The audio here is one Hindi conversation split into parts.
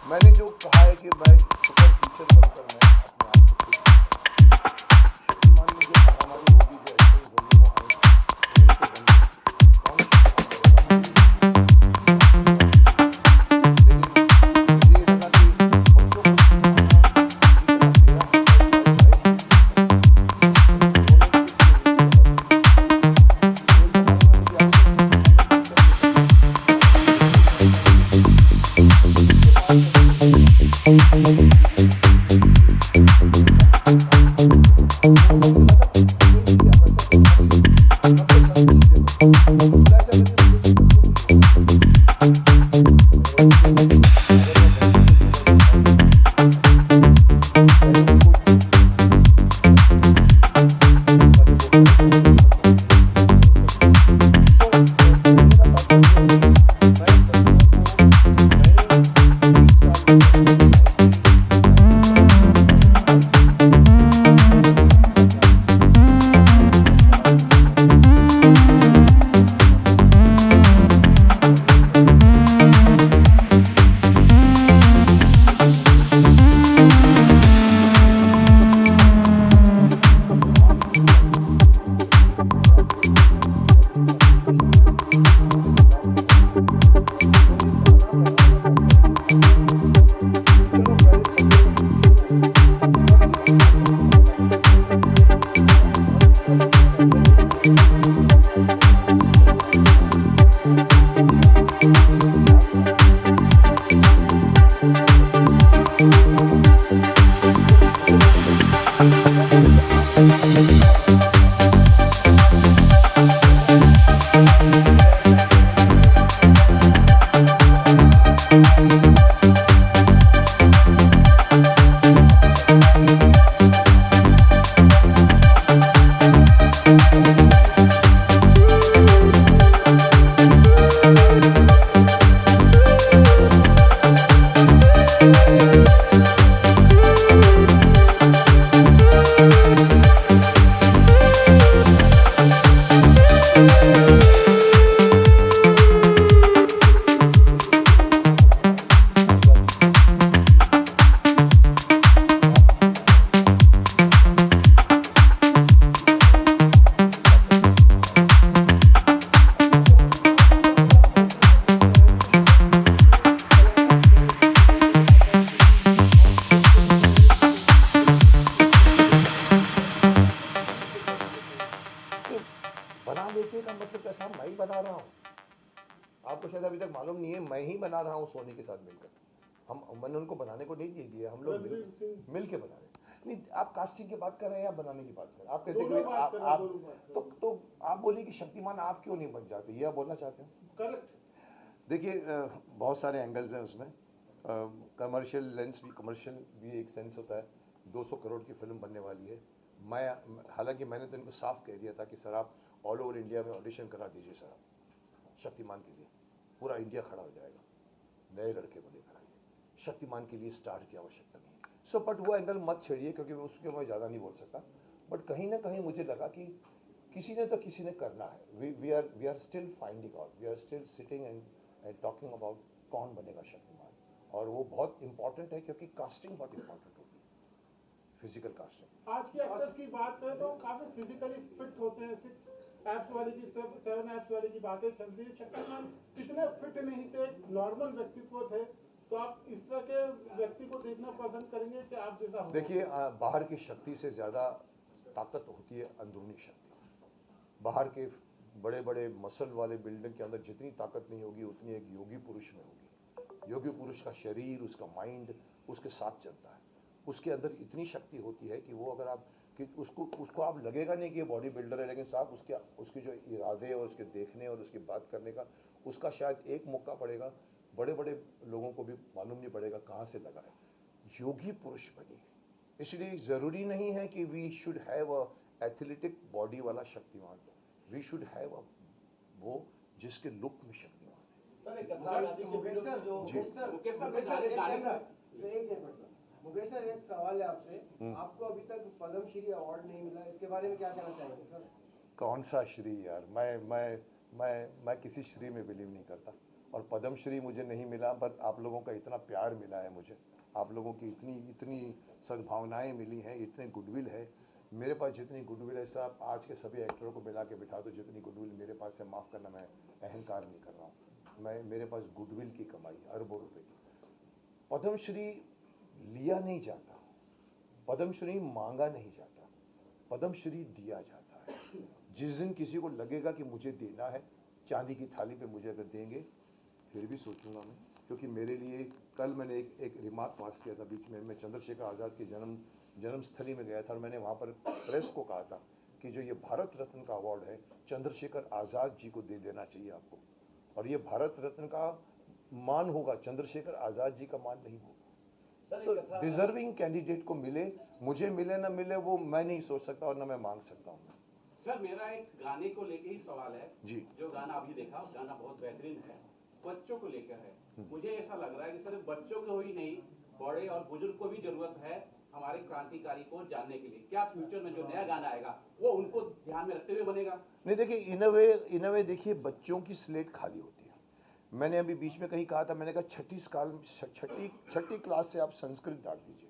मैंने जो कहा है कि मैं सुपर टीचर बनकर मैं अपने आप को खुश शक्तिमान में जो मारामारी होगी, जो ऐसे जरूर वो आएंगे, उन्हीं के बन कौन शक्तिमान बनेगा मुझे ये लेकिन मुझे ये लगा कि बच्चों को सिखाना जितना मेरा हक है शायद महेश जी भी है, लेकिन उन्होंने कुछ यूनिटी का वर्णन किया। वो एक ज़माने में मुझे याद है कि शक्तिमान में टीचर ये कहते थे कि बच्चे को पढ़ने के लिए किसी के पास कभी तुम यूनिटी की या इंसान की बात करो तो उनको ऐसा लगता कि मुझे नहीं आप ऐसा करो मैं सीख लूँ, मैं अपने सर पे सीधे करूँ, उनको ऐसा लगे मुझे से बच्चों को शुरुआत से ही सीखना चाहिए। और मुझे अगर मैं बच्चे को योगा सिखाऊंगा तो पहले उनको शक्ति मिलेगी, उसके बाद जब वो बड़े होंगे बहुत बड़े होंगे तो उनको उनका ज्ञान मिलेगा। सो कहने का तात्पर्य है कि मैं बच्चों को नए 20 साल में कैसे सिखाएंगे, 19 साल में कैसे सिखाएंगे, आज की पीढ़ी को उनका ज्ञान मिलेगा, उसके बाद वो बड़ा होकर समझेंगे कि शक्तिमान कैसे बनना है। और एक बड़ी लेकिन जितनी आप खुश रहेंगे उतनी आपके या जितना देश खुश है, उतने किसान खुश रहेंगे। तो एक गाना पढ़ा था डॉक्टर जी ने एक जगह पे कि चलो पहले सबसे पहले खुश तो हो, तब जीवन बहुत अच्छा लगेगा। लेकिन कैसे होगा? बहुत दिक्कत है कि पहले जो खुश थे तब वो किसी को दुख दिया, किसी को बात समझी, किसी को इज्जत दी, तो जब वो नहीं रहे तब कैसे आप अपना परिवार कैसे आप अपना नया नया जीवन बनाएंगे। तो आज की पीढ़ी को ये समझना चाहिए कि आप चाहे जैसे भी हो, किसी को गर्व से रहना चाहिए, मुझे ये सिखाना पड़ता है कि आज़ादी कितनी कीमती चीज़ है। आप जितना किसी ताकत के नीचे ना रह सको। अपने को अपनी बात को अगर आप घर पे घर पे कह रहे हैं तो शायद चले आप अपने बेटे को माता बेटी बच्चों को कह रहे हैं कि तुम सोने के गहने लेके आओ, तो बना लेके का मतलब कैसा मैं ही बना रहा हूँ। आपको शायद अभी तक मालूम नहीं है, मैं ही बना रहा हूँ सोनी के साथ मिलकर। हम मैंने उनको बनाने को नहीं दे दिया, हम लोग मिल के बना रहे हैं। नहीं, आप कास्टिंग की बात कर रहे हैं या बनाने की बात कर रहे हैं? आप कहते हैं कि आप तो आप बोलिए कि शक्तिमान आप क्यों नहीं बन जाते, ये आप बोलना चाहते हैं? करेक्ट। देखिए बहुत सारे एंगल्स हैं उसमें। कमर्शियल लेंस भी, कमर्शियल भी एक सेंस होता है। 200 करोड़ की फिल्म बनने वाली है। मैं हालांकि मैंने तो इनको साफ कह दिया था कि सर आप ऑल ओवर इंडिया में ऑडिशन करा दीजिए सर, आप शक्तिमान के लिए पूरा इंडिया खड़ा हो जाएगा, नए लड़के को लेकर आइए, शक्तिमान के लिए स्टार की आवश्यकता नहीं है। सो बट वो एंगल मत छेड़िए क्योंकि उसके मैं ज़्यादा नहीं बोल सकता। बट कहीं ना कहीं मुझे लगा कि किसी ने तो किसी ने करना है। We are still finding out, we are still sitting and talking about कौन बनेगा शक्तिमान। और वो बहुत इंपॉर्टेंट है क्योंकि कास्टिंग बहुत इंपॉर्टेंट होती है, फिजिकल कास्टिंग। आज के एक्टर्स की बात करें तो काफी फिजिकली फिट होते हैं। 6 एप्स वाली की 7 एप्स वाली की बातें चलती है। शक्तिमान इतने फिट नहीं थे, नॉर्मल व्यक्तित्व थे। तो आप इस तरह के व्यक्ति को देखना पसंद करेंगे कि आप जैसा हो? देखिए बाहर की शक्ति से ज़्यादा ताकत होती है अंदरूनी शक्ति। बाहर के बड़े बड़े मसल वाले बिल्डिंग के अंदर जितनी ताकत नहीं होगी उतनी एक योगी पुरुष में होगी। योगी पुरुष का शरीर, उसका माइंड उसके साथ चलता है। उसके अंदर इतनी शक्ति होती है कि वो अगर आप कि उसको आप लगेगा नहीं कि ये बॉडी बिल्डर है, लेकिन साहब उसके जो इरादे और उसके देखने और उसकी बात करने का, उसका शायद एक मौका पड़ेगा, बड़े बड़े लोगों को भी मालूम नहीं पड़ेगा कहाँ से लगा है। योगी पुरुष बनी, इसलिए ज़रूरी नहीं है कि we should have a athletic body वाला Shaktimaan. We should have a वो जिसके लुक में शक्तिमान है। मुकेश सर, एक सवाल है आपसे। आपको अभी तक पद्मश्री अवार्ड नहीं मिला, इसके बारे में क्या कहना चाहेंगे सर? कौन सा श्री यार, मैं किसी श्री में बिलीव नहीं करता। और पद्मश्री मुझे नहीं मिला, पर आप लोगों का इतना प्यार मिला है मुझे, आप लोगों की इतनी इतनी सद्भावनाएं मिली हैं, इतने गुडविल है। मेरे पास जितनी गुडविल है साहब, आज के सभी एक्टरों को मिला के बिठा दो, जितनी गुडविल मेरे पास है, माफ़ करना, मैं अहंकार नहीं कर रहा हूँ, मैं मेरे पास गुडविल की कमाई अरबों रुपए की। पद्मश्री लिया नहीं जाता, पद्मश्री मांगा नहीं जाता, पद्मश्री दिया जाता है। जिस दिन किसी को लगेगा कि मुझे देना है, चांदी की थाली पे मुझे अगर देंगे फिर भी सोचूंगा मैं, क्योंकि मेरे लिए कल मैंने एक रिमार्क पास किया था बीच में, मैं चंद्रशेखर आज़ाद की जन्मस्थली में गया था और मैंने वहाँ पर प्रेस को कहा था कि जो ये भारत रत्न का अवार्ड है चंद्रशेखर आज़ाद जी को दे देना चाहिए आपको, और ये भारत रत्न का मान होगा, चंद्रशेखर आज़ाद जी का मान नहीं होगा। डिजर्विंग कैंडिडेट को मिले, मुझे मिले ना मिले वो मैं नहीं सोच सकता और ना मैं मांग सकता हूँ। सर मेरा एक गाने को लेके ही सवाल है जी। जो गाना अभी देखा, गाना बहुत बेहतरीन है, बच्चों को लेकर है। मुझे ऐसा लग रहा है कि सिर्फ बच्चों को ही नहीं, बड़े और बुजुर्ग को भी जरूरत है हमारे क्रांतिकारी को जानने के लिए। क्या फ्यूचर में जो नया गाना आएगा वो उनको ध्यान में रखते हुए बनेगा? नहीं, देखिए इन अ वे देखिए, बच्चों की स्लेट खाली होती है। मैंने अभी बीच में कहीं कहा था, मैंने कहा छठी क्लास से आप संस्कृत डाल दीजिए।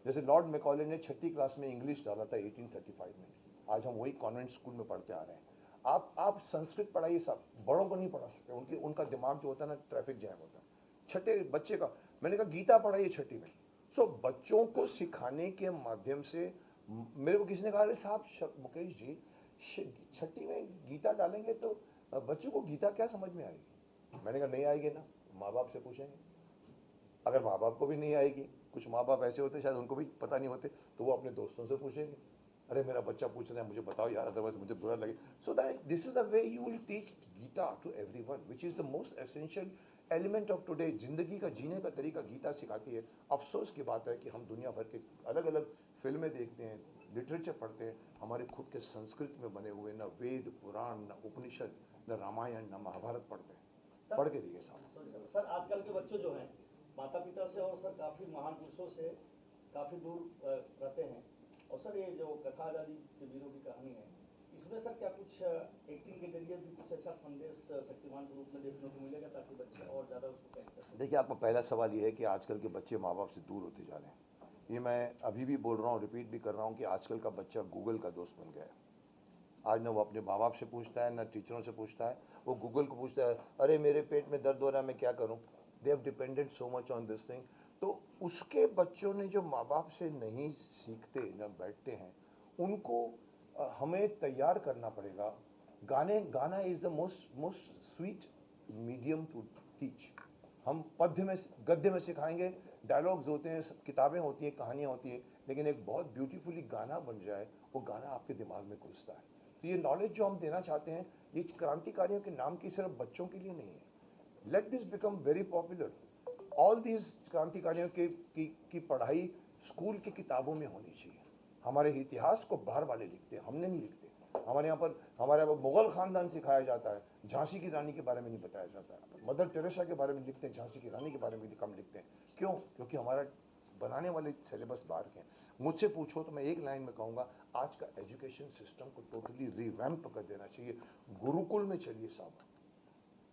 जैसे लॉर्ड मैकॉले ने छठी क्लास में इंग्लिश डाला था 1835 में, आज हम वही कॉन्वेंट स्कूल में पढ़ते आ रहे हैं। आप संस्कृत पढ़ाइए साहब, बड़ों को नहीं पढ़ा सकते, उनका दिमाग जो होता है ना, ट्रैफिक जैम होता है। छठे बच्चे का मैंने कहा गीता पढ़ाइए छठी में। सो बच्चों को सिखाने के माध्यम से, मेरे को किसी ने कहा अरे साहब मुकेश जी, छठी में गीता डालेंगे तो बच्चों को गीता क्या समझ में आएगी? मैंने कहा नहीं आएगी ना, माँ बाप से पूछेंगे। अगर माँ बाप को भी नहीं आएगी, कुछ माँ बाप ऐसे होते शायद उनको भी पता नहीं होते, तो वो अपने दोस्तों से पूछेंगे, अरे मेरा बच्चा पूछ रहा है मुझे बताओ यार, अदरवाइज मुझे बुरा लगे। So that this is the way you will teach Gita to everyone, which is the most essential element of today. जिंदगी का जीने का तरीका गीता सिखाती है। अफसोस की बात है कि हम दुनिया भर के अलग अलग फिल्में देखते हैं, लिटरेचर पढ़ते हैं, हमारे खुद के संस्कृत में बने हुए न वेद पुराण, न उपनिषद, न रामायण, न महाभारत पढ़ते हैं। पढ़ के देखिए साहब। सर आजकल के बच्चे जो हैं माता पिता से और सर काफ़ी महान पुरुषों से काफ़ी दूर रहते हैं। और सर ये जो कथा आज़ादी के वीरों की कहानी है, इसमें सर क्या कुछ एक्टिंग के जरिए भी कुछ ऐसा संदेश शक्तिमान के रूप में देखने को मिलेगा ताकि बच्चे और ज़्यादा उसको कैच कर सकें? देखिए, आपका पहला सवाल ये है कि आजकल के बच्चे माँ बाप से दूर होते जा रहे हैं। ये मैं अभी भी बोल रहा हूँ, रिपीट भी कर रहा हूँ कि आजकल का बच्चा गूगल का दोस्त बन गया है। आज ना वो अपने माँ बाप से पूछता है, ना टीचरों से पूछता है, वो गूगल को पूछता है, अरे मेरे पेट में दर्द हो रहा है मैं क्या करूँ। They have depended so much on this thing. तो उसके बच्चों ने जो माँ बाप से नहीं सीखते, न बैठते हैं, उनको हमें तैयार करना पड़ेगा। Gaana is the most sweet medium to teach. हम पद्य में गद्य में सिखाएंगे, डायलॉग्स होते हैं, किताबें होती हैं, कहानियाँ होती हैं, लेकिन एक बहुत ब्यूटीफुली गाना बन जाए, वो गाना आपके दिमाग में घुसता है। तो ये नॉलेज जो हम देना चाहते हैं, ये क्रांतिकारियों के नाम की सिर्फ बच्चों के लिए नहीं है। Let this become very popular. All these क्रांतिकारियों की पढ़ाई स्कूल की किताबों में होनी चाहिए। हमारे इतिहास को बाहर वाले लिखते हैं, हमने नहीं लिखते। हमारे यहाँ पर मुगल खानदान सिखाया जाता है, झांसी की रानी के बारे में नहीं बताया जाता है। मदर टेरेसा के बारे में लिखते हैं, झांसी की रानी के बारे में कम लिखते हैं। क्यों? क्योंकि हमारा बनाने वाले सिलेबस बाहर के हैं। मुझसे पूछो तो मैं एक लाइन में कहूँगा, आज का एजुकेशन सिस्टम को टोटली रिवैम्प कर देना चाहिए। गुरुकुल में चलिए साहब,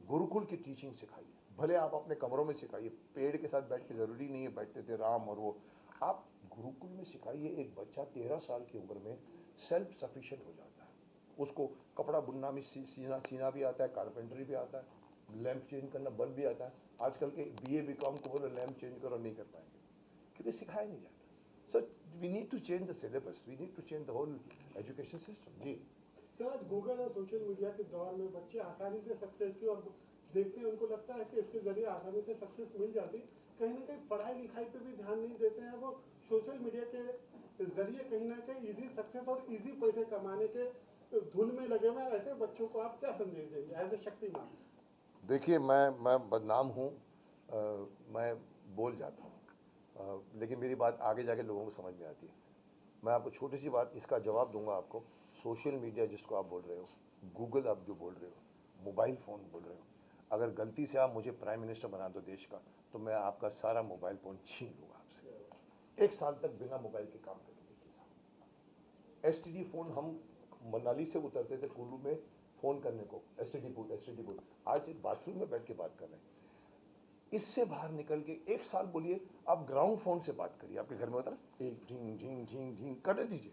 गुरुकुल की टीचिंग सिखाइए। भले आप अपने कमरों में सिखाइए, पेड़ के साथ बैठ के ज़रूरी नहीं है, बैठते थे राम और वो, आप गुरुकुल में सिखाइए। एक बच्चा 13 साल की उम्र में सेल्फ सफिशिएंट हो जाता है, उसको कपड़ा बुनना में सीना भी आता है, कारपेंटरी भी आता है, लैंप चेंज करना, बल्ब भी आता है। आजकल के BA BCom को बोलो लैंप चेंज करो, नहीं कर पाएंगे क्योंकि सिखाया नहीं जाता। So we need to change the syllabus, we need to change the whole education system. जी सर, आज गूगल और सोशल मीडिया के दौर में बच्चे आसानी से सक्सेस की और देखते हैं, उनको लगता है कि इसके जरिए आसानी से सक्सेस मिल जाती, कहीं ना कहीं पढ़ाई लिखाई पे भी ध्यान नहीं देते हैं। वो सोशल मीडिया के जरिए कहीं ना कहीं इजी सक्सेस और इजी पैसे कमाने के धुन में लगे हुए हैं। ऐसे बच्चों को आप क्या संदेश देंगे एज ए शक्तिमान? देखिए, मैं बदनाम हूँ, मैं बोल जाता हूँ, लेकिन मेरी बात आगे जाके लोगों को समझ में आती है। मैं आपको छोटी सी बात इसका जवाब दूंगा आपको। सोशल मीडिया जिसको आप बोल रहे हो, गूगल आप जो बोल रहे हो, मोबाइल फ़ोन बोल रहे हो, अगर गलती से आप मुझे प्राइम मिनिस्टर बना दो देश का, तो मैं आपका सारा मोबाइल फ़ोन छीन लूँगा आपसे। 1 साल तक बिना मोबाइल के काम करके देखिए साहब। STD फ़ोन, हम मनाली से उतरते थे कुल्लू में फ़ोन करने को, STD बूथ। आज बाथरूम में बैठ के बात कर रहे हैं। इससे बाहर निकल के 1 साल बोलिए, आप ग्राउंड फोन से बात करिए, आपके घर में होता ना एक झिंग झिंग झिंग झिंग कर दीजिए।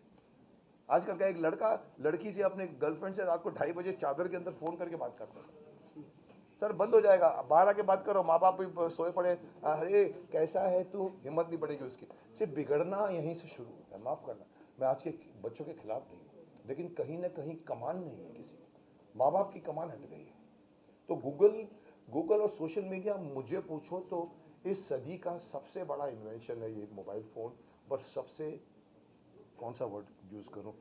आजकल का एक लड़का लड़की से अपने गर्लफ्रेंड से रात को 2:30 बजे चादर के अंदर फोन करके बात करता है सर बंद हो जाएगा। बाहर आके बात करो, माँ बाप भी सोए पड़े, अरे कैसा है तू, हिम्मत नहीं पड़ेगी उसकी। सिर्फ बिगड़ना यहीं से शुरू होता है। माफ़ करना, मैं आज के बच्चों के खिलाफ नहीं हूँ, लेकिन कहीं ना कहीं कमान नहीं है किसी की, माँ बाप की कमान हट गई है। तो गूगल और सोशल मीडिया, मुझे पूछो तो इस सदी का सबसे बड़ा इन्वेंशन है ये मोबाइल फ़ोन। पर सबसे, कौन सा वर्ड यूज़ करूँ,